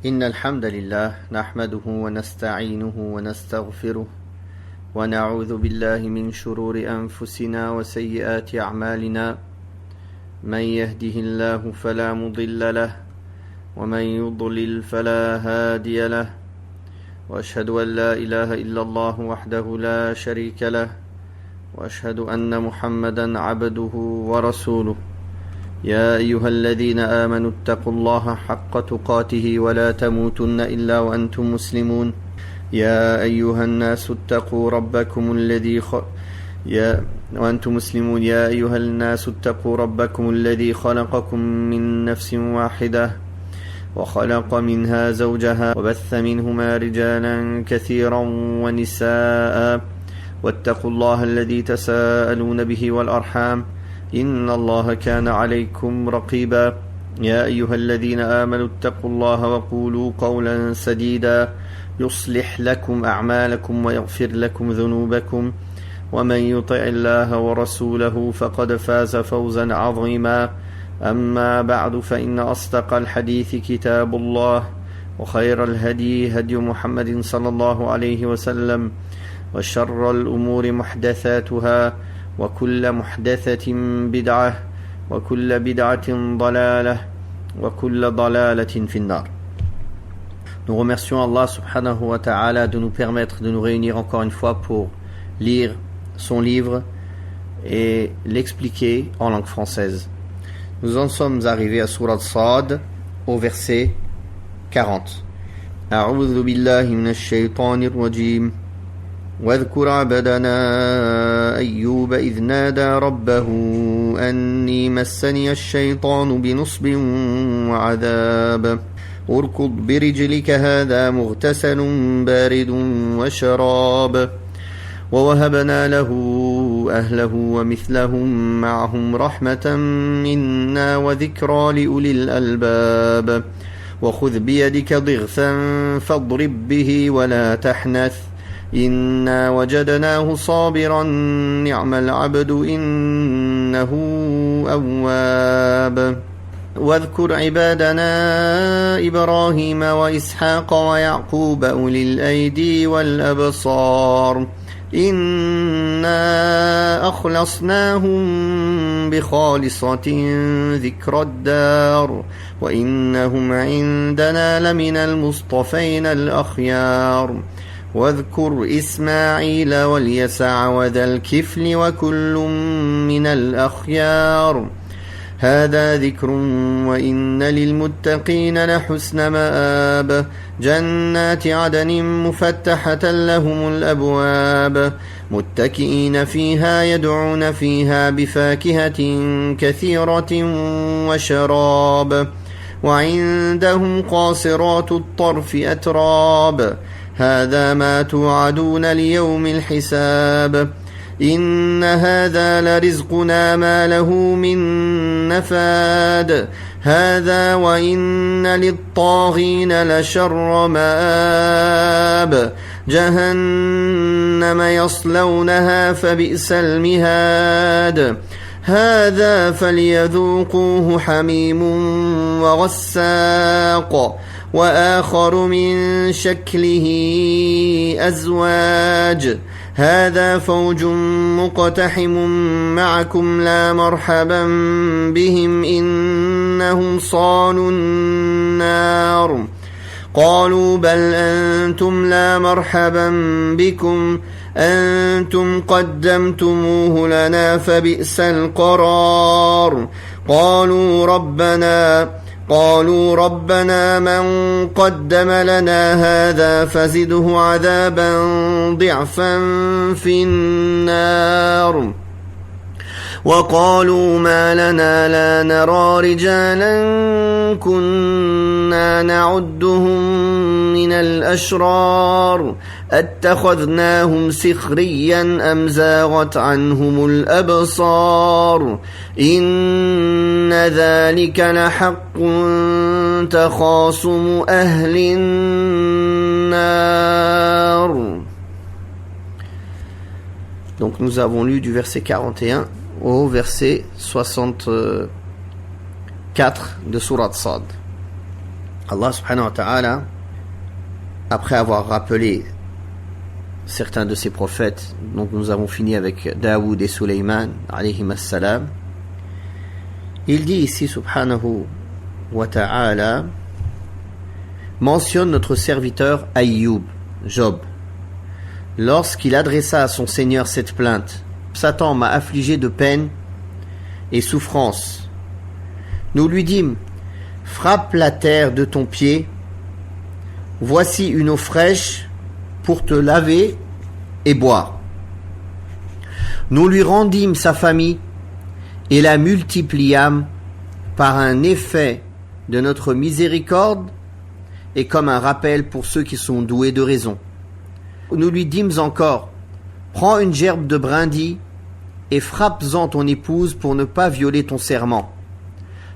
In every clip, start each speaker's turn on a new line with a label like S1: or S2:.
S1: إن الحمد لله نحمده ونستعينه ونستغفره ونعوذ بالله من شرور أنفسنا وسيئات أعمالنا من يهده الله فلا مضل له ومن يضلل فلا هادي له وأشهد أن لا إله إلا الله وحده لا شريك له وأشهد أن محمدا عبده ورسوله يا أيها الذين آمنوا اتقوا الله حق تقاته ولا تموتن إلا وأنتم مسلمون يا أيها الناس اتقوا ربكم الذي خلقكم من نفس واحدة وخلق منها زوجها وبث منهما رجالا كثيرا ونساء واتقوا الله الذي تساءلون به والأرحام إن الله كان عليكم رقيبا يا أيها الذين آمنوا اتقوا الله وقولوا قولا سديدا يصلح لكم أعمالكم ويغفر لكم ذنوبكم ومن يطع الله ورسوله فقد فاز فوزا عظيما أما بعد فإن أصدق الحديث كتاب الله وخير الهدي هدي محمد صلى الله عليه وسلم وشر الأمور محدثاتها وكل محدثة بدعة وكل بدعة ضلالة وكل ضلالة في النار. Nous remercions Allah subhanahu wa ta'ala de nous permettre de nous réunir encore une fois pour lire son livre et l'expliquer en langue française. Nous en sommes arrivés à Surat Sad au verset 40. أعوذ بالله من الشيطان الرجيم واذكر عبدنا أيوب إذ نادى ربه أني مسني الشيطان بنصب وعذاب اركض برجلك هذا مغتسل بارد وشراب ووهبنا له أهله ومثلهم معهم رحمة منا وذكرى لأولي الألباب وخذ بيدك ضغثا فاضرب به ولا تحنث إنا وجدناه صابرا نعم العبد إنه أواب واذكر عبادنا إبراهيم وإسحاق ويعقوب أولي الأيدي والأبصار إنا أخلصناهم بخالصة ذكر الدار وإنهم عندنا لمن المصطفين الأخيار واذكر إسماعيل واليسع وذا الكفل وكل من الأخيار هذا ذكر وإن للمتقين لحسن مآب جنات عدن مفتحة لهم الأبواب متكئين فيها يدعون فيها بفاكهة كثيرة وشراب وعندهم قاصرات الطرف أتراب هذا ما توعدون ليوم الحساب إن هذا لرزقنا ما له من نفاد هذا وإن للطاغين لشر مآب جهنم يصلونها فبئس المهاد هذا فليذوقوه حميم وغساق وآخر من شكله أزواج هذا فوج مقتحم معكم لا مرحبا بهم إنهم صالوا النار قالوا بل أنتم لا مرحبا بكم أنتم قدمتموه لنا فبئس القرار قالوا ربنا من قدم لنا هذا فزده عذابا ضعفا في النار وقالوا ما لنا لا نرى رجالا كنا نعدهم من الأشرار أتخذناهم سخريا أم زاغت عنهم الأبصار إن ذلك لحق تخاصم أهل النار. Donc nous avons lu du verset 41 au verset 64 de Surat Sad. Allah subhanahu wa ta'ala, après avoir rappelé certains de ses prophètes, donc nous avons fini avec Daoud et Suleyman, alayhim as-salam, il dit ici, subhanahu wa ta'ala, mentionne notre serviteur Ayyub, Job, lorsqu'il adressa à son Seigneur cette plainte: Satan m'a affligé de peine et souffrance. Nous lui dîmes: frappe la terre de ton pied, voici une eau fraîche pour te laver et boire. Nous lui rendîmes sa famille et la multipliâmes par un effet de notre miséricorde et comme un rappel pour ceux qui sont doués de raison. Nous lui dîmes encore: prends une gerbe de brindilles et frappe-en ton épouse pour ne pas violer ton serment.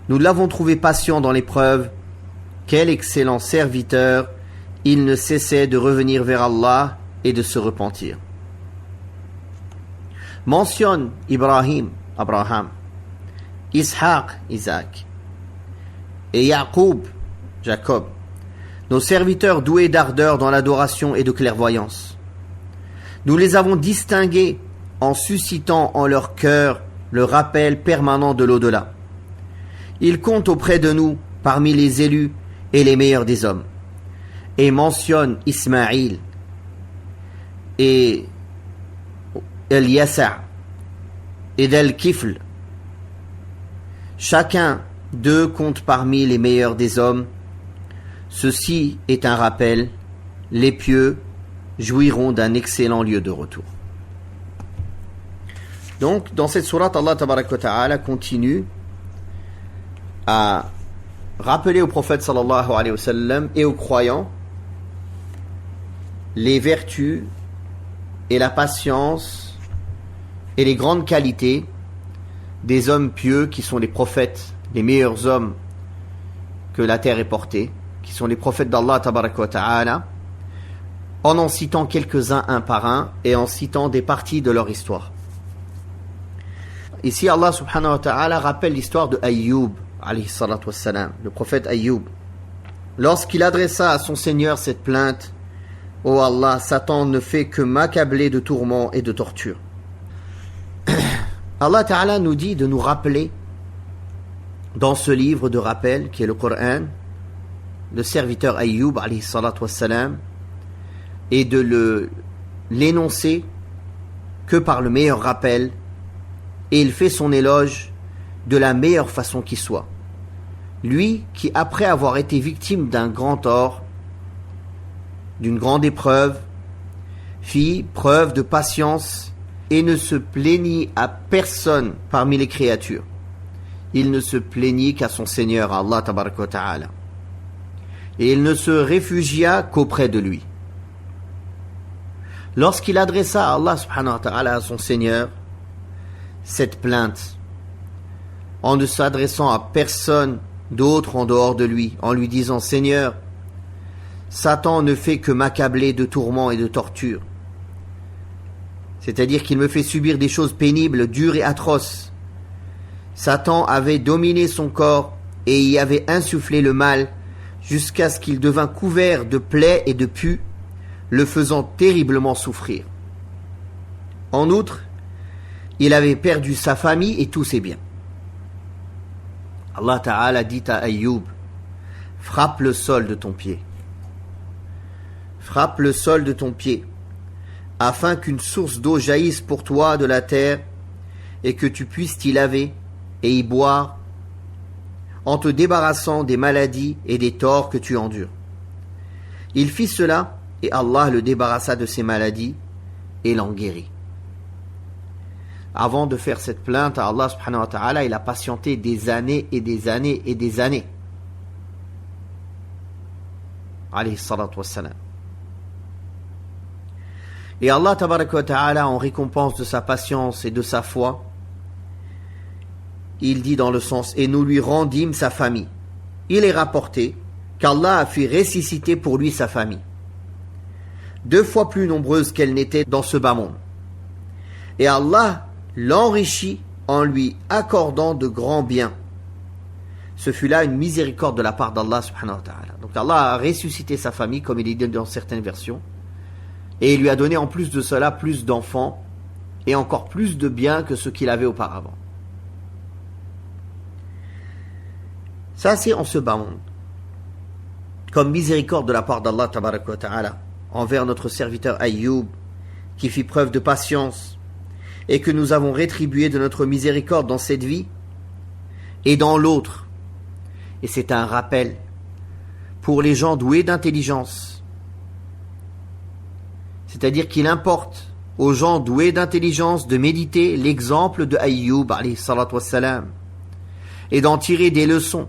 S1: Nous l'avons trouvé patient dans l'épreuve. Quel excellent serviteur! Il ne cessait de revenir vers Allah et de se repentir. Mentionne Ibrahim, Abraham, Ishaq, Isaac, et Yaqub, Jacob, nos serviteurs doués d'ardeur dans l'adoration et de clairvoyance. Nous les avons distingués en suscitant en leur cœur le rappel permanent de l'au-delà. Ils comptent auprès de nous parmi les élus et les meilleurs des hommes. Et mentionne Ismaïl et El-Yasa et Del-Kifl. Chacun d'eux compte parmi les meilleurs des hommes. Ceci est un rappel. Les pieux jouiront d'un excellent lieu de retour. Donc, dans cette sourate, Allah Tabaraka wa Ta'ala continue à rappeler au prophète sallallahu alayhi wa sallam et aux croyants les vertus et la patience et les grandes qualités des hommes pieux qui sont les prophètes, les meilleurs hommes que la terre ait portés, qui sont les prophètes d'Allah Tabaraka wa Ta'ala, en citant quelques-uns un par un et en citant des parties de leur histoire. Ici, Allah subhanahu wa ta'ala rappelle l'histoire de Ayyub, alayhi salatu wassalam, le prophète Ayyub. Lorsqu'il adressa à son Seigneur cette plainte: Ô Allah, Satan ne fait que m'accabler de tourments et de tortures. Allah ta'ala nous dit de nous rappeler, dans ce livre de rappel qui est le Coran, le serviteur Ayyub, alayhi salatu wassalam, et de l'énoncer que par le meilleur rappel, et il fait son éloge de la meilleure façon qui soit. Lui qui, après avoir été victime d'un grand tort, d'une grande épreuve, fit preuve de patience et ne se plaignit à personne parmi les créatures. Il ne se plaignit qu'à son Seigneur, Allah Tabaraka wa Ta'ala. Et il ne se réfugia qu'auprès de lui. Lorsqu'il adressa à Allah subhanahu wa ta'ala, à son Seigneur, cette plainte, en ne s'adressant à personne d'autre en dehors de lui, en lui disant: Seigneur, Satan ne fait que m'accabler de tourments et de tortures. C'est-à-dire qu'il me fait subir des choses pénibles, dures et atroces. Satan avait dominé son corps et y avait insufflé le mal jusqu'à ce qu'il devint couvert de plaies et de pus, le faisant terriblement souffrir. En outre, il avait perdu sa famille et tous ses biens. Allah Ta'ala dit à Ayyub: frappe le sol de ton pied. Frappe le sol de ton pied, afin qu'une source d'eau jaillisse pour toi de la terre et que tu puisses t'y laver et y boire, en te débarrassant des maladies et des torts que tu endures. Il fit cela et Allah le débarrassa de ses maladies et l'en guérit. Avant de faire cette plainte à Allah subhanahu wa ta'ala, il a patienté des années et des années et des années. Alayhi salatu wassalam. Et Allah tabaraka wa ta'ala, en récompense de sa patience et de sa foi, il dit dans le sens: et nous lui rendîmes sa famille. Il est rapporté qu'Allah a fait ressusciter pour lui sa famille, 2 fois plus nombreuse qu'elle n'était dans ce bas monde. Et Allah l'enrichit en lui accordant de grands biens, ce fut là une miséricorde de la part d'Allah subhanahu wa ta'ala. Donc Allah a ressuscité sa famille, comme il est dit dans certaines versions, et il lui a donné en plus de cela plus d'enfants, et encore plus de biens que ce qu'il avait auparavant. Ça c'est en ce bas monde, comme miséricorde de la part d'Allah tabaraka wa ta'ala, envers notre serviteur Ayyub, qui fit preuve de patience, et que nous avons rétribué de notre miséricorde dans cette vie, et dans l'autre. Et c'est un rappel pour les gens doués d'intelligence. C'est-à-dire qu'il importe aux gens doués d'intelligence de méditer l'exemple de Ayyub alayhi salatu wassalam et d'en tirer des leçons.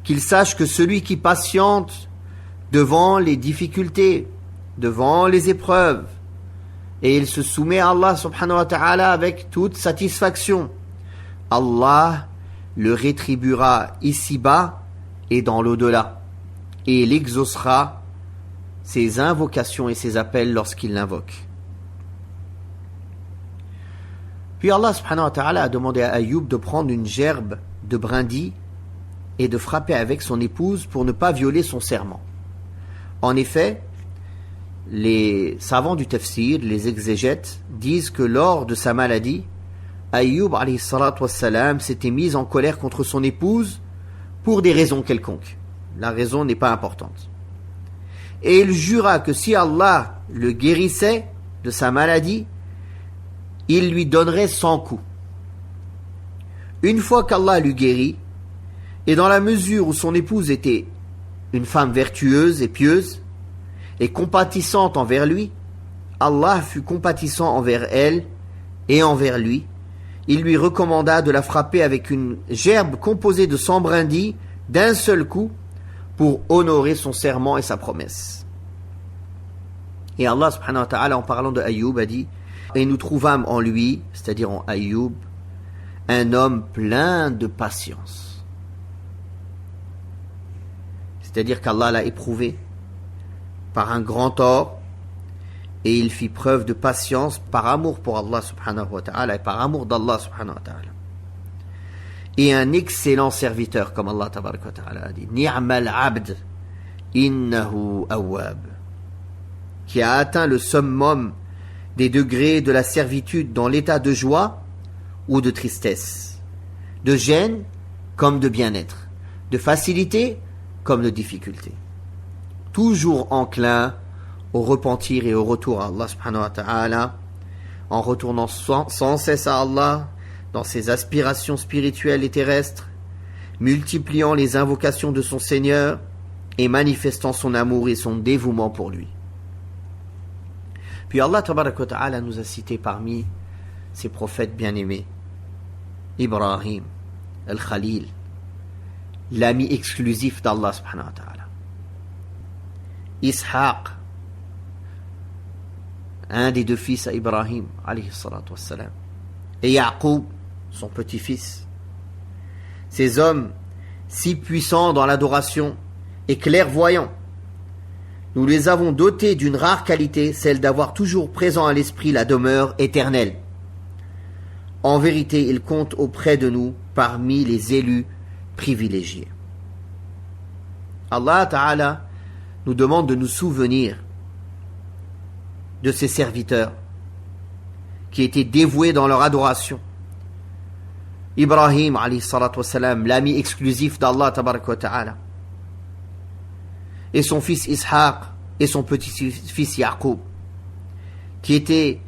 S1: Qu'ils sachent que celui qui patiente devant les difficultés, devant les épreuves, et il se soumet à Allah subhanahu wa ta'ala avec toute satisfaction, Allah le rétribuera ici-bas et dans l'au-delà, et il exaucera ses invocations et ses appels lorsqu'il l'invoque. Puis Allah subhanahu wa ta'ala a demandé à Ayyub de prendre une gerbe de brindilles et de frapper avec son épouse pour ne pas violer son serment. En effet, les savants du tafsir, les exégètes, disent que lors de sa maladie, Ayyub alayhi salatu wassalam s'était mis en colère contre son épouse pour des raisons quelconques. La raison n'est pas importante. Et il jura que si Allah le guérissait de sa maladie, il lui donnerait 100 coups. Une fois qu'Allah l'eut guéri, et dans la mesure où son épouse était une femme vertueuse et pieuse, et compatissante envers lui, Allah fut compatissant envers elle et envers lui. Il lui recommanda de la frapper avec une gerbe composée de 100 brindilles d'un seul coup pour honorer son serment et sa promesse. Et Allah subhanahu wa ta'ala, en parlant de Ayyub, a dit: et nous trouvâmes en lui, c'est-à-dire en Ayyub, un homme plein de patience. C'est-à-dire qu'Allah l'a éprouvé par un grand tort, et il fit preuve de patience par amour pour Allah subhanahu wa ta'ala et par amour d'Allah subhanahu wa ta'ala. Et un excellent serviteur, comme Allah tabaraka wa ta'ala a dit: Ni'mal abd innahu awwab, qui a atteint le summum des degrés de la servitude dans l'état de joie ou de tristesse, de gêne comme de bien-être, de facilité comme de difficulté, toujours enclin au repentir et au retour à Allah subhanahu wa ta'ala, en retournant sans cesse à Allah dans ses aspirations spirituelles et terrestres, multipliant les invocations de son Seigneur et manifestant son amour et son dévouement pour lui. Puis Allah tabaraka wa ta'ala nous a cités parmi ses prophètes bien-aimés Ibrahim, Al-Khalil, l'ami exclusif d'Allah subhanahu wa ta'ala, Ishaq, un des deux fils à Ibrahim alayhi salatu wassalam, et Yaqub, son petit-fils. Ces hommes si puissants dans l'adoration et clairvoyants, nous les avons dotés d'une rare qualité, celle d'avoir toujours présent à l'esprit la demeure éternelle. En vérité, ils comptent auprès de nous parmi les élus privilégiés. Allah Ta'ala nous demande de nous souvenir de ses serviteurs qui étaient dévoués dans leur adoration. Ibrahim alayhi salatu wassalam, l'ami exclusif d'Allah tabaraka wa ta'ala, et son fils Ishaq et son petit-fils Yaqub, qui étaient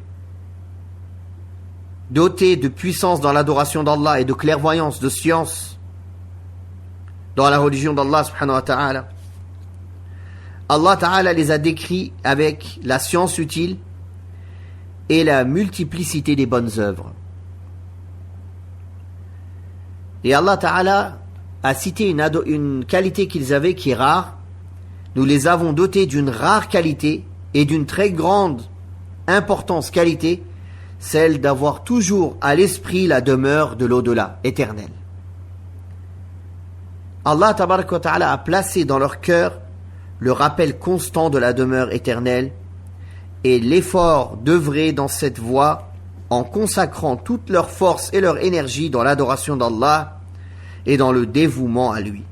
S1: dotés de puissance dans l'adoration d'Allah et de clairvoyance, de science dans la religion d'Allah subhanahu wa ta'ala. Allah ta'ala les a décrits avec la science utile et la multiplicité des bonnes œuvres. Et Allah ta'ala a cité une qualité qu'ils avaient qui est rare. Nous les avons dotés d'une rare qualité et d'une très grande importance qualité, celle d'avoir toujours à l'esprit la demeure de l'au-delà, éternelle. Allah tabaraka wa ta'ala a placé dans leur cœur le rappel constant de la demeure éternelle et l'effort d'œuvrer dans cette voie en consacrant toute leur force et leur énergie dans l'adoration d'Allah et dans le dévouement à lui.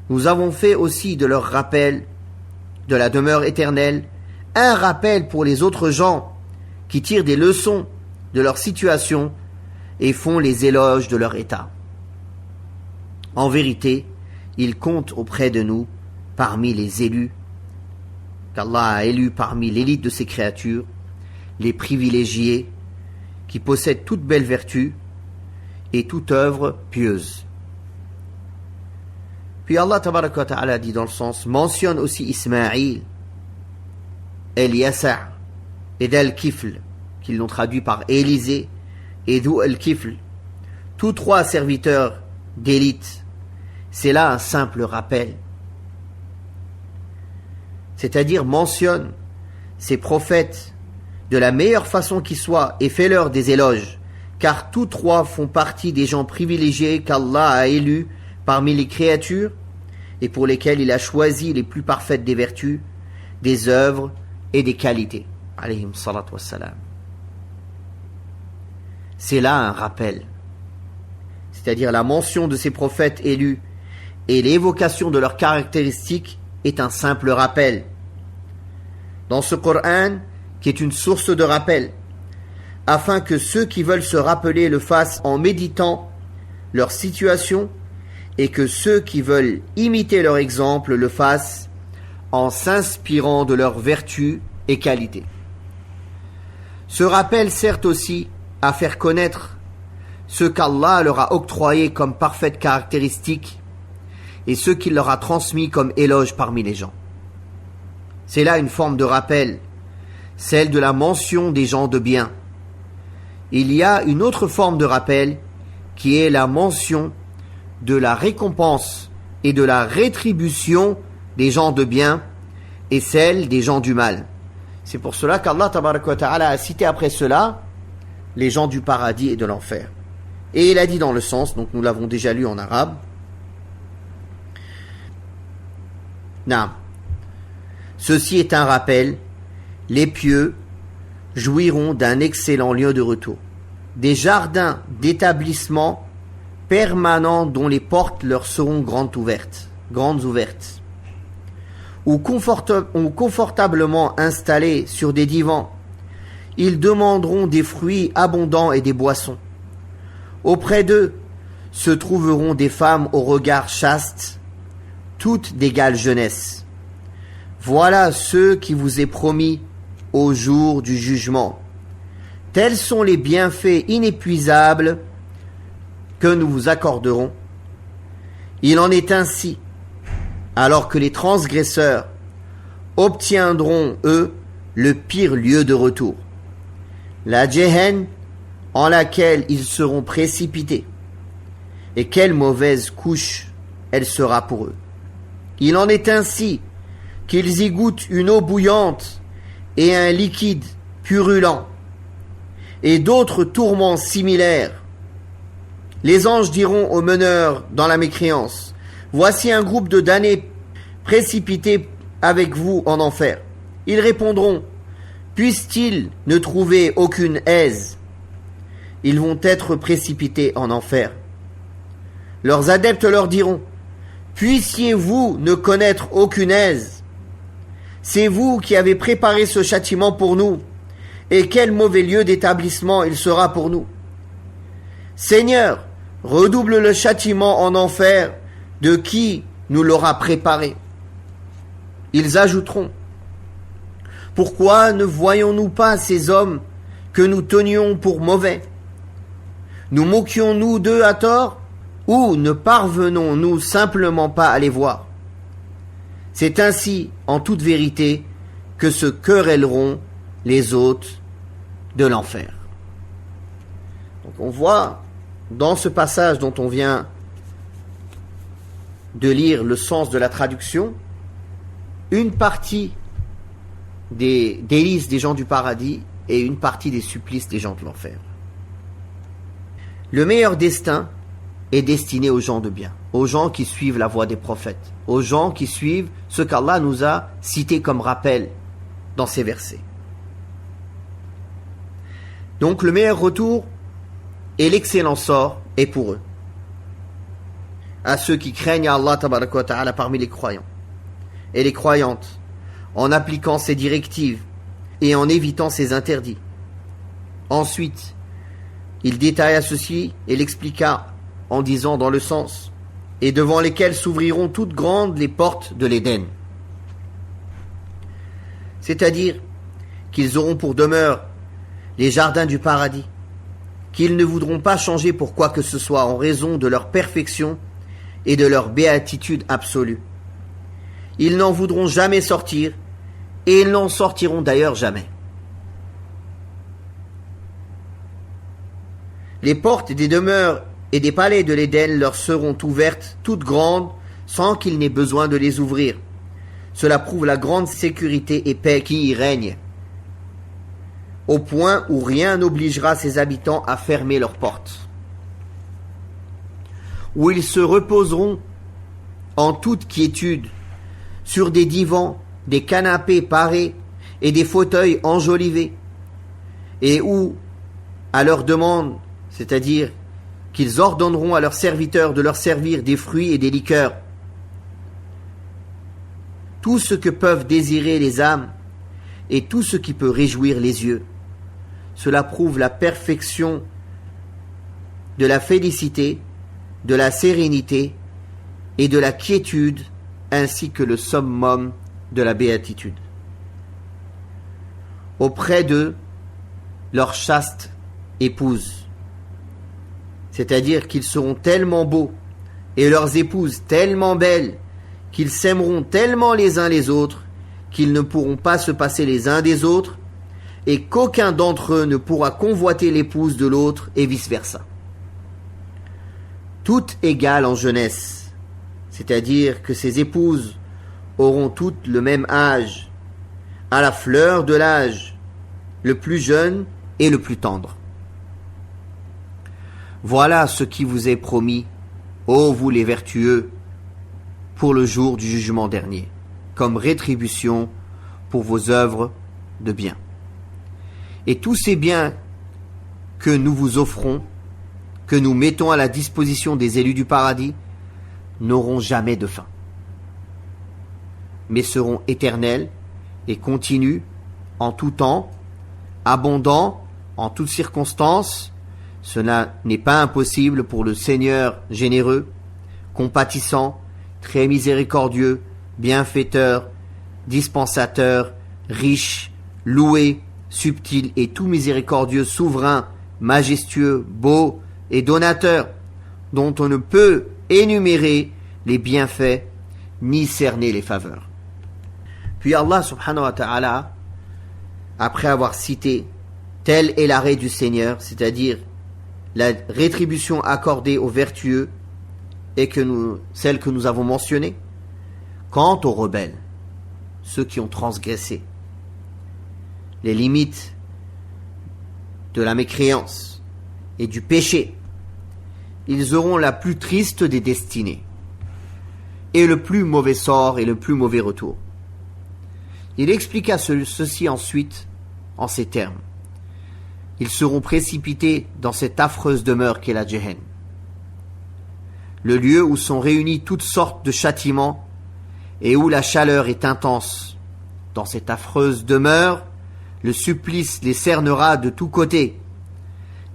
S1: Nous avons fait aussi de leur rappel de la demeure éternelle un rappel pour les autres gens qui tirent des leçons de leur situation et font les éloges de leur état. En vérité, ils comptent auprès de nous parmi les élus qu'Allah a élus parmi l'élite de ses créatures, les privilégiés qui possèdent toute belle vertu et toute œuvre pieuse. Puis Allah tabaraka wa ta'ala dit dans le sens, mentionne aussi Ismaïl, Eliasa et Dal-Kifl, qu'ils l'ont traduit par Élisée, et Dou al-Kifl, tous trois serviteurs d'élite. C'est là un simple rappel. C'est-à-dire mentionne ces prophètes de la meilleure façon qui soit et fais-leur des éloges, car tous trois font partie des gens privilégiés qu'Allah a élus parmi les créatures et pour lesquels il a choisi les plus parfaites des vertus, des œuvres et des qualités. Alayhim salatu wassalam. C'est là un rappel, c'est-à-dire la mention de ces prophètes élus et l'évocation de leurs caractéristiques est un simple rappel. Dans ce Coran, qui est une source de rappel, afin que ceux qui veulent se rappeler le fassent en méditant leur situation et que ceux qui veulent imiter leur exemple le fassent en s'inspirant de leurs vertus et qualités. Ce rappel sert aussi à faire connaître ce qu'Allah leur a octroyé comme parfaites caractéristiques et ce qu'il leur a transmis comme éloge parmi les gens. C'est là une forme de rappel, celle de la mention des gens de bien. Il y a une autre forme de rappel qui est la mention de la récompense et de la rétribution des gens de bien et celle des gens du mal. C'est pour cela qu'Allah tabaraka wa ta'ala a cité après cela les gens du paradis et de l'enfer. Et il a dit dans le sens, donc nous l'avons déjà lu en arabe, Naam. Ceci est un rappel, les pieux jouiront d'un excellent lieu de retour, des jardins d'établissement permanents dont les portes leur seront grandes ouvertes, ou confortablement installés sur des divans. Ils demanderont des fruits abondants et des boissons. Auprès d'eux se trouveront des femmes au regard chaste, toutes d'égale jeunesse. Voilà ce qui vous est promis au jour du jugement. Tels sont les bienfaits inépuisables que nous vous accorderons. Il en est ainsi, alors que les transgresseurs obtiendront, eux, le pire lieu de retour, la Jahannam en laquelle ils seront précipités. Et quelle mauvaise couche elle sera pour eux. Il en est ainsi qu'ils y goûtent une eau bouillante et un liquide purulent, et d'autres tourments similaires. Les anges diront aux meneurs dans la mécréance, voici un groupe de damnés précipités avec vous en enfer. Ils répondront, puissent-ils ne trouver aucune aise? Ils vont être précipités en enfer. Leurs adeptes leur diront, puissiez-vous ne connaître aucune aise? C'est vous qui avez préparé ce châtiment pour nous, et quel mauvais lieu d'établissement il sera pour nous. Seigneur, redouble le châtiment en enfer de qui nous l'aura préparé. Ils ajouteront, pourquoi ne voyons-nous pas ces hommes que nous tenions pour mauvais? Nous moquions-nous d'eux à tort, ou ne parvenons-nous simplement pas à les voir? C'est ainsi, en toute vérité, que se querelleront les hôtes de l'enfer. Donc on voit dans ce passage dont on vient de lire le sens de la traduction, une partie des délices des gens du paradis et une partie des supplices des gens de l'enfer. Le meilleur destin est destiné aux gens de bien, aux gens qui suivent la voie des prophètes, aux gens qui suivent ce qu'Allah nous a cité comme rappel dans ces versets. Donc le meilleur retour et l'excellent sort est pour eux. à ceux qui craignent Allah tabaraka wa ta'ala parmi les croyants et les croyantes, en appliquant ses directives et en évitant ses interdits. Ensuite, il détailla ceci et l'expliqua en disant dans le sens « et devant lesquels s'ouvriront toutes grandes les portes de l'Éden ». C'est-à-dire qu'ils auront pour demeure les jardins du paradis, qu'ils ne voudront pas changer pour quoi que ce soit en raison de leur perfection et de leur béatitude absolue. Ils n'en voudront jamais sortir, et ils n'en sortiront d'ailleurs jamais. Les portes des demeures et des palais de l'Éden leur seront ouvertes toutes grandes, sans qu'ils n'aient besoin de les ouvrir. Cela prouve la grande sécurité et paix qui y règne, au point où rien n'obligera ses habitants à fermer leurs portes. Où ils se reposeront en toute quiétude, sur des divans, des canapés parés et des fauteuils enjolivés, et où, à leur demande, c'est-à-dire qu'ils ordonneront à leurs serviteurs de leur servir des fruits et des liqueurs, tout ce que peuvent désirer les âmes et tout ce qui peut réjouir les yeux. Cela prouve la perfection de la félicité, de la sérénité et de la quiétude, ainsi que le summum de la béatitude. Auprès d'eux, leur chaste épouse, c'est-à-dire qu'ils seront tellement beaux et leurs épouses tellement belles qu'ils s'aimeront tellement les uns les autres qu'ils ne pourront pas se passer les uns des autres et qu'aucun d'entre eux ne pourra convoiter l'épouse de l'autre et vice-versa. Toutes égales en jeunesse, c'est-à-dire que ces épouses auront toutes le même âge, à la fleur de l'âge, le plus jeune et le plus tendre. Voilà ce qui vous est promis, ô vous les vertueux, pour le jour du jugement dernier, comme rétribution pour vos œuvres de bien. Et tous ces biens que nous vous offrons, que nous mettons à la disposition des élus du paradis, n'auront jamais de fin, mais seront éternels et continus en tout temps, abondants en toutes circonstances. Cela n'est pas impossible pour le Seigneur généreux, compatissant, très miséricordieux, bienfaiteur, dispensateur, riche, loué, subtil et tout miséricordieux, souverain, majestueux, beau et donateur, dont on ne peut énumérer les bienfaits ni cerner les faveurs. Puis Allah subhanahu wa ta'ala, après avoir cité tel est l'arrêt du Seigneur, c'est-à-dire la rétribution accordée aux vertueux et celle que nous avons mentionnée, quant aux rebelles, ceux qui ont transgressé les limites de la mécréance et du péché, ils auront la plus triste des destinées et le plus mauvais sort et le plus mauvais retour. Il expliqua ceci ensuite en ces termes. Ils seront précipités dans cette affreuse demeure qu'est la Jahannam, le lieu où sont réunis toutes sortes de châtiments et où la chaleur est intense. Dans cette affreuse demeure, le supplice les cernera de tous côtés,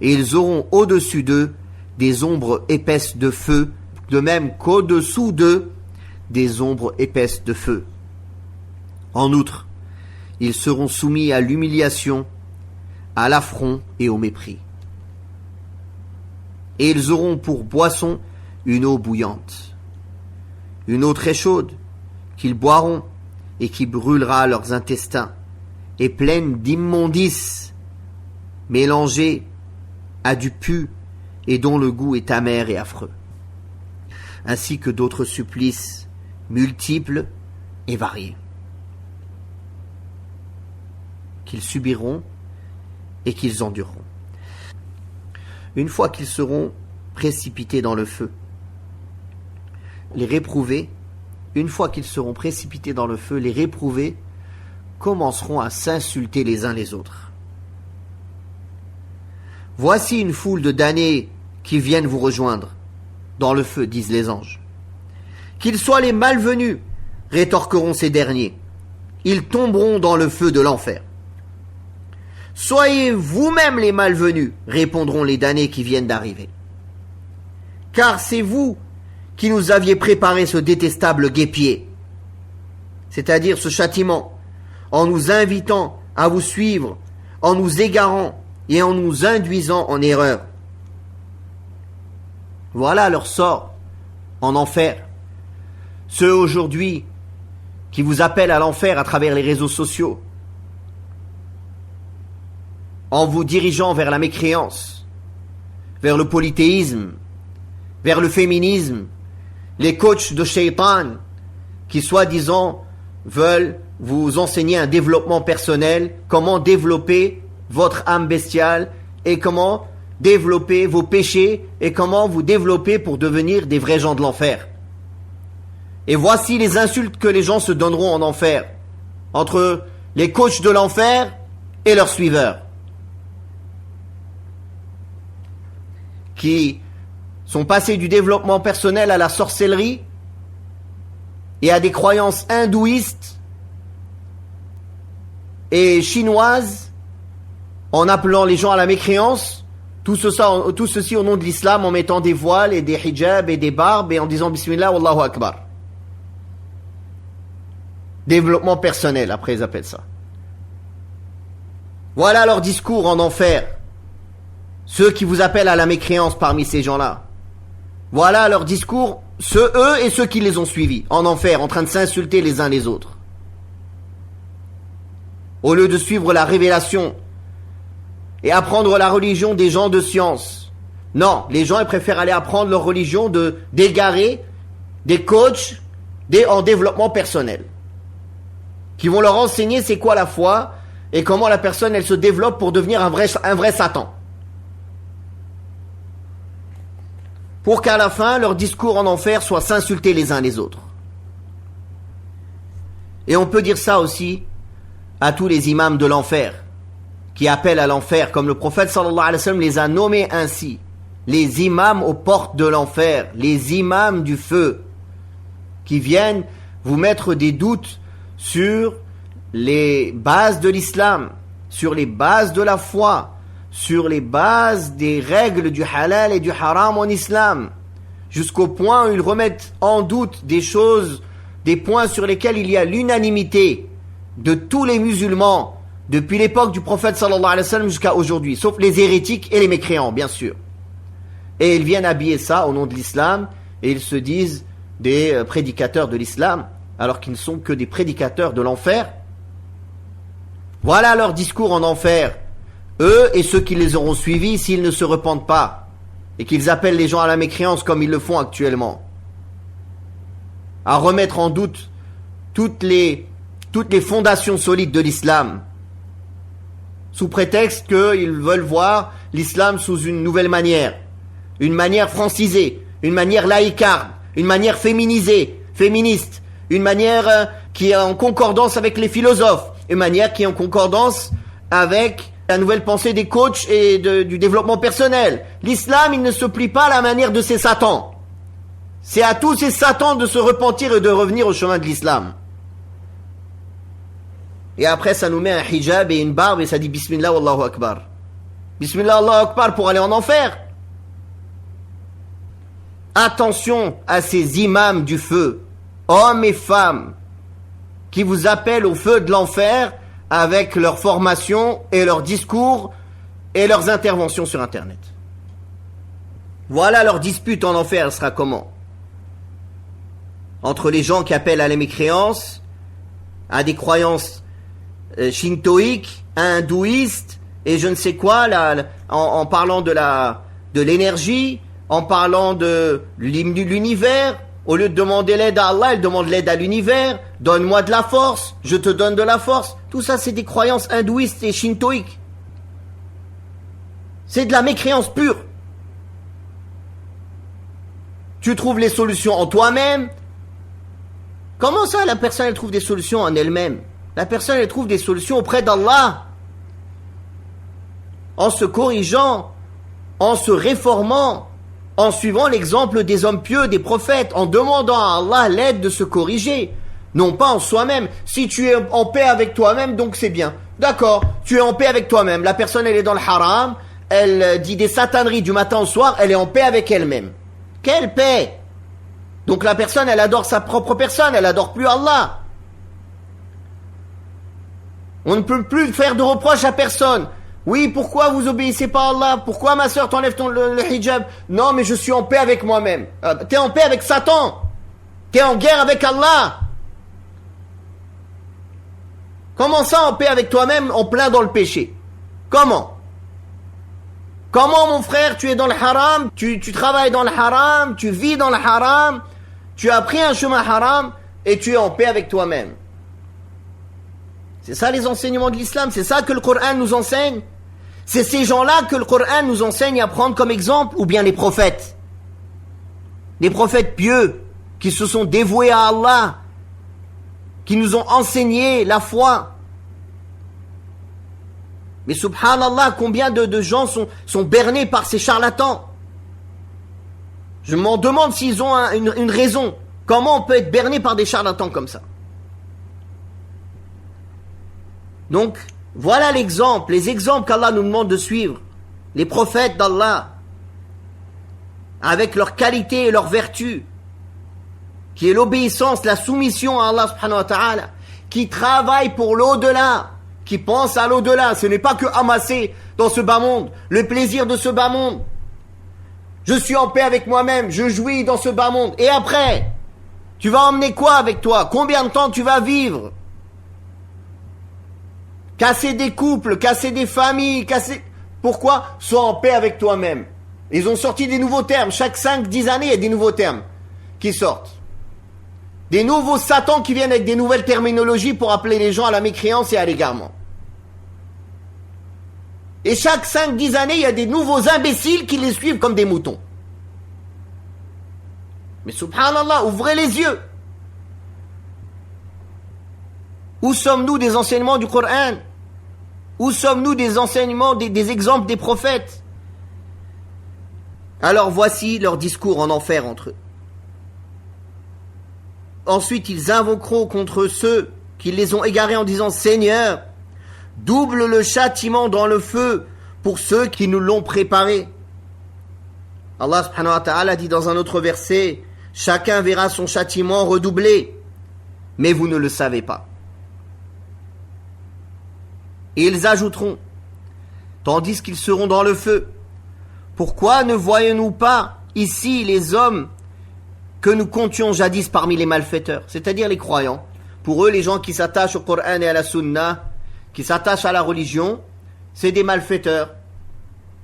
S1: et ils auront au-dessus d'eux des ombres épaisses de feu, de même qu'au-dessous d'eux des ombres épaisses de feu. En outre, ils seront soumis à l'humiliation, à l'affront et au mépris. Et ils auront pour boisson une eau bouillante, une eau très chaude qu'ils boiront et qui brûlera leurs intestins, et pleine d'immondices mélangées à du pu et dont le goût est amer et affreux, ainsi que d'autres supplices multiples et variés qu'ils subiront et qu'ils endureront. Une fois qu'ils seront précipités dans le feu, les réprouvés, une fois qu'ils seront précipités dans le feu, les réprouvés commenceront à s'insulter les uns les autres. Voici une foule de damnés qui viennent vous rejoindre. dans le feu, disent les anges. Qu'ils soient les malvenus, rétorqueront ces derniers. Ils tomberont dans le feu de l'enfer. Soyez vous-même les malvenus, répondront les damnés qui viennent d'arriver. Car c'est vous qui nous aviez préparé ce détestable guêpier, c'est-à-dire ce châtiment, en nous invitant à vous suivre, en nous égarant et en nous induisant en erreur. Voilà leur sort en enfer. Ceux aujourd'hui qui vous appellent à l'enfer à travers les réseaux sociaux, en vous dirigeant vers la mécréance, vers le polythéisme, vers le féminisme, les coachs de shaitan qui soi-disant veulent vous enseigner un développement personnel, comment développer votre âme bestiale et comment développer vos péchés et comment vous développer pour devenir des vrais gens de l'enfer. Et voici les insultes que les gens se donneront en enfer, entre les coachs de l'enfer et leurs suiveurs, qui sont passés du développement personnel à la sorcellerie et à des croyances hindouistes et chinoises, en appelant les gens à la mécréance, tout ceci au nom de l'islam, en mettant des voiles et des hijabs et des barbes et en disant Bismillah, Wallahu Akbar. Développement personnel, après ils appellent ça. Voilà leur discours en enfer. Ceux qui vous appellent à la mécréance parmi ces gens-là. Voilà leur discours, eux et ceux qui les ont suivis, en enfer, en train de s'insulter les uns les autres. Au lieu de suivre la révélation et apprendre la religion des gens de science. Non, les gens ils préfèrent aller apprendre leur religion d'égarés, des coachs en développement personnel, qui vont leur enseigner c'est quoi la foi et comment la personne elle se développe pour devenir un vrai Satan. Pour qu'à la fin, leur discours en enfer soit s'insulter les uns les autres. Et on peut dire ça aussi à tous les imams de l'enfer, qui appellent à l'enfer, comme le prophète sallallahu alayhi wa sallam les a nommés ainsi. Les imams aux portes de l'enfer, les imams du feu, qui viennent vous mettre des doutes sur les bases de l'islam, sur les bases de la foi, sur les bases des règles du halal et du haram en islam, jusqu'au point où ils remettent en doute des choses, des points sur lesquels il y a l'unanimité de tous les musulmans, depuis l'époque du prophète sallallahu alayhi wa sallam jusqu'à aujourd'hui, sauf les hérétiques et les mécréants, bien sûr. Et ils viennent habiller ça au nom de l'islam, et ils se disent des prédicateurs de l'islam, alors qu'ils ne sont que des prédicateurs de l'enfer. Voilà leur discours en enfer. Eux et ceux qui les auront suivis s'ils ne se repentent pas et qu'ils appellent les gens à la mécréance comme ils le font actuellement, à remettre en doute toutes les fondations solides de l'islam sous prétexte qu'ils veulent voir l'islam sous une nouvelle manière, une manière francisée, une manière laïcarde, une manière féminisée, féministe, une manière qui est en concordance avec les philosophes, une manière qui est en concordance avec la nouvelle pensée des coachs et du développement personnel. L'islam, il ne se plie pas à la manière de ces satans. C'est à tous ces satans de se repentir et de revenir au chemin de l'islam. Et après, ça nous met un hijab et une barbe et ça dit Bismillah Wallahu Akbar. Bismillah Allahu Akbar pour aller en enfer. Attention à ces imams du feu, hommes et femmes, qui vous appellent au feu de l'enfer avec leur formation et leurs discours et leurs interventions sur Internet. Voilà leur dispute en enfer, elle sera comment? Entre les gens qui appellent à la mécréance, à des croyances shintoïques, hindouistes, et je ne sais quoi, en parlant de l'énergie, en parlant de l'univers. Au lieu de demander l'aide à Allah, elle demande l'aide à l'univers. Donne-moi de la force, je te donne de la force. Tout ça, c'est des croyances hindouistes et shintoïques. C'est de la mécréance pure. Tu trouves les solutions en toi-même. Comment ça, la personne, elle trouve des solutions en elle-même? La personne, elle trouve des solutions auprès d'Allah. En se corrigeant, en se réformant, en suivant l'exemple des hommes pieux, des prophètes, en demandant à Allah l'aide de se corriger, non pas en soi-même. Si tu es en paix avec toi-même, donc c'est bien. D'accord, tu es en paix avec toi-même. La personne, elle est dans le haram, elle dit des sataneries du matin au soir, elle est en paix avec elle-même. Quelle paix! Donc la personne, elle adore sa propre personne, elle adore plus Allah. On ne peut plus faire de reproches à personne. Oui, pourquoi vous obéissez pas à Allah? Pourquoi ma soeur t'enlève le hijab? Non, mais je suis en paix avec moi-même. T'es en paix avec Satan. T'es en guerre avec Allah. Comment ça en paix avec toi-même, en plein dans le péché? Comment? Comment, mon frère, tu es dans le haram, tu travailles dans le haram, tu vis dans le haram, tu as pris un chemin haram et tu es en paix avec toi-même? C'est ça les enseignements de l'islam, c'est ça que le Coran nous enseigne. C'est ces gens-là que le Coran nous enseigne à prendre comme exemple, ou bien les prophètes. Les prophètes pieux qui se sont dévoués à Allah, qui nous ont enseigné la foi. Mais subhanallah, combien de gens sont bernés par ces charlatans? Je m'en demande s'ils ont une raison. Comment on peut être berné par des charlatans comme ça? Donc, voilà l'exemple, les exemples qu'Allah nous demande de suivre. Les prophètes d'Allah, avec leur qualité et leur vertu, qui est l'obéissance, la soumission à Allah subhanahu wa ta'ala, qui travaillent pour l'au-delà, qui pensent à l'au-delà. Ce n'est pas que amasser dans ce bas monde, le plaisir de ce bas monde. Je suis en paix avec moi-même, je jouis dans ce bas monde. Et après, tu vas emmener quoi avec toi? Combien de temps tu vas vivre? Casser des couples, casser des familles, casser... Pourquoi? Sois en paix avec toi-même. Ils ont sorti des nouveaux termes. Chaque 5-10 années, il y a des nouveaux termes qui sortent. Des nouveaux satans qui viennent avec des nouvelles terminologies pour appeler les gens à la mécréance et à l'égarement. Et chaque 5-10 années, il y a des nouveaux imbéciles qui les suivent comme des moutons. Mais subhanallah, ouvrez les yeux. Où sommes-nous des enseignements du Coran? Où sommes-nous des enseignements, des exemples des prophètes? Alors voici leur discours en enfer entre eux. Ensuite, ils invoqueront contre ceux qui les ont égarés en disant: Seigneur, double le châtiment dans le feu pour ceux qui nous l'ont préparé. Allah subhanahu wa ta'ala dit dans un autre verset: chacun verra son châtiment redoublé, mais vous ne le savez pas. Et ils ajouteront, tandis qu'ils seront dans le feu: pourquoi ne voyons-nous pas ici les hommes que nous comptions jadis parmi les malfaiteurs, c'est-à-dire les croyants? Pour eux, les gens qui s'attachent au Coran et à la Sunna, qui s'attachent à la religion, c'est des malfaiteurs.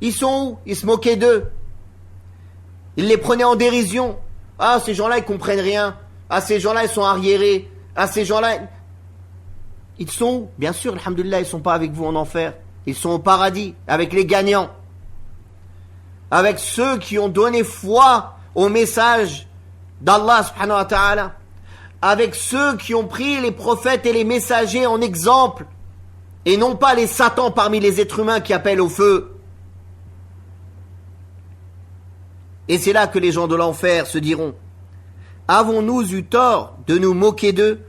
S1: Ils sont où? Ils se moquaient d'eux. Ils les prenaient en dérision. Ah, ces gens-là, ils comprennent rien. Ah, ces gens-là, ils sont arriérés. Ah, ces gens-là... Ils sont où? Bien sûr, alhamdoulilah, ils ne sont pas avec vous en enfer. Ils sont au paradis, avec les gagnants. Avec ceux qui ont donné foi au message d'Allah subhanahu wa ta'ala. Avec ceux qui ont pris les prophètes et les messagers en exemple. Et non pas les satans parmi les êtres humains qui appellent au feu. Et c'est là que les gens de l'enfer se diront: avons-nous eu tort de nous moquer d'eux?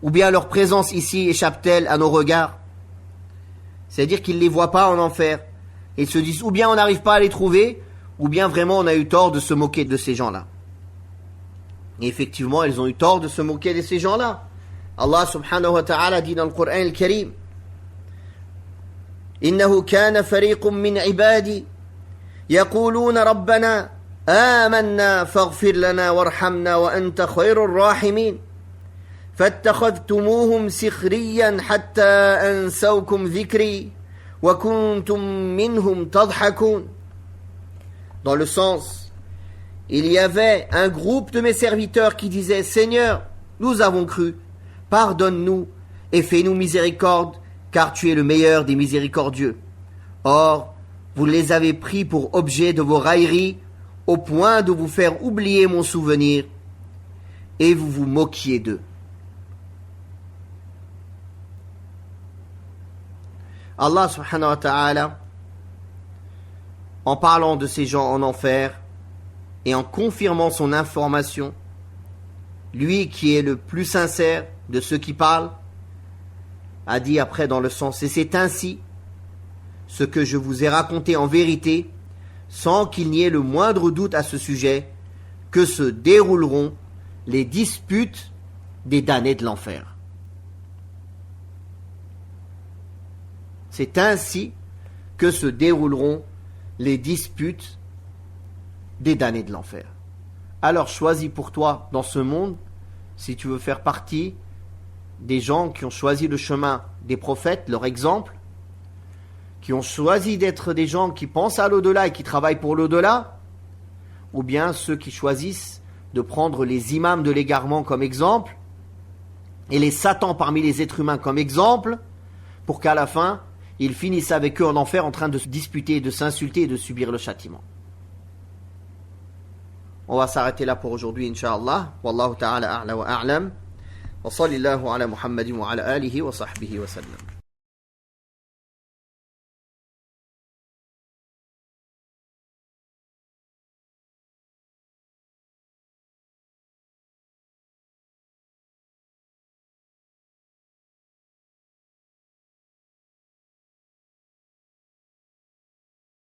S1: Ou bien leur présence ici échappe-t-elle à nos regards? C'est-à-dire qu'ils ne les voient pas en enfer. Ils se disent, ou bien on n'arrive pas à les trouver, ou bien vraiment on a eu tort de se moquer de ces gens-là. Et effectivement, ils ont eu tort de se moquer de ces gens-là. Allah subhanahu wa ta'ala dit dans le Coran al-Karim: إنه كان فريق من عبادي يقولون ربنا آمنا فاغفر لنا وارحمنا وأنت خير الراحمين فاتخذتموهم سخريا حتى أنسوكم ذكري وكنتم منهم تضحكون. Dans le sens, il y avait un groupe de mes serviteurs qui disaient: Seigneur, nous avons cru, pardonne-nous et fais-nous miséricorde, car tu es le meilleur des miséricordieux. Or, vous les avez pris pour objet de vos railleries, au point de vous faire oublier mon souvenir, et vous vous moquiez d'eux. Allah subhanahu wa ta'ala, en parlant de ces gens en enfer, et en confirmant son information, lui qui est le plus sincère de ceux qui parlent, a dit après dans le sens, et c'est ainsi ce que je vous ai raconté en vérité, sans qu'il n'y ait le moindre doute à ce sujet, que se dérouleront les disputes des damnés de l'enfer. C'est ainsi que se dérouleront les disputes des damnés de l'enfer. Alors choisis pour toi dans ce monde, si tu veux faire partie des gens qui ont choisi le chemin des prophètes, leur exemple, qui ont choisi d'être des gens qui pensent à l'au-delà et qui travaillent pour l'au-delà, ou bien ceux qui choisissent de prendre les imams de l'égarement comme exemple, et les satans parmi les êtres humains comme exemple, pour qu'à la fin, ils finissent avec eux en enfer en train de se disputer, de s'insulter et de subir le châtiment. On va s'arrêter là pour aujourd'hui, Inch'Allah. Wallahu ta'ala a'la wa a'lam. Wa sallallahu ala Muhammadin wa ala alihi wa sahbihi wa sallam.